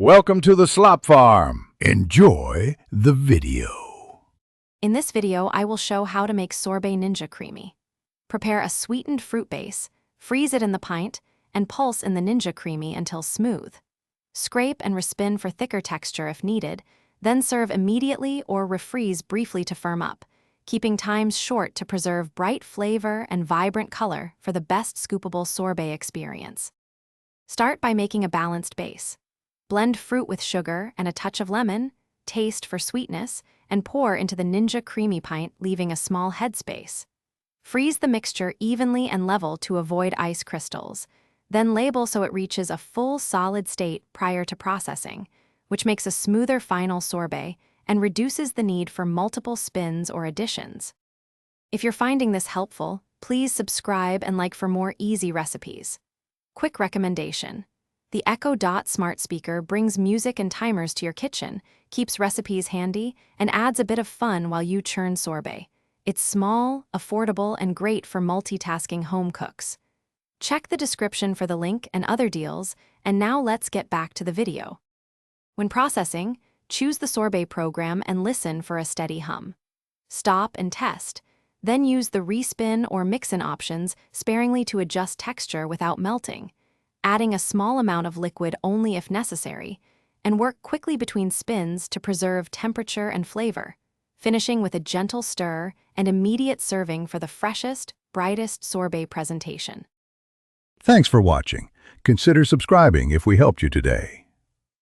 Welcome to the Slop Farm. Enjoy the video. In this video, I will show how to make Sorbet Ninja Creamy. Prepare a sweetened fruit base, freeze it in the pint, and pulse in the Ninja Creamy until smooth. Scrape and respin for thicker texture if needed, then serve immediately or refreeze briefly to firm up, keeping times short to preserve bright flavor and vibrant color for the best scoopable sorbet experience. Start by making a balanced base. Blend fruit with sugar and a touch of lemon, taste for sweetness, and pour into the Ninja Creamy pint, leaving a small headspace. Freeze the mixture evenly and level to avoid ice crystals, then label so it reaches a full solid state prior to processing, which makes a smoother final sorbet and reduces the need for multiple spins or additions. If you're finding this helpful, please subscribe and like for more easy recipes. Quick recommendation. The Echo Dot smart speaker brings music and timers to your kitchen, keeps recipes handy, and adds a bit of fun while you churn sorbet. It's small, affordable, and great for multitasking home cooks. Check the description for the link and other deals, and now let's get back to the video. When processing, choose the sorbet program and listen for a steady hum. Stop and test, then use the respin or mix-in options sparingly to adjust texture without melting, adding a small amount of liquid only if necessary, and work quickly between spins to preserve temperature and flavor, finishing with a gentle stir and immediate serving for the freshest, brightest sorbet presentation. Thanks for watching. Consider subscribing if we helped you today.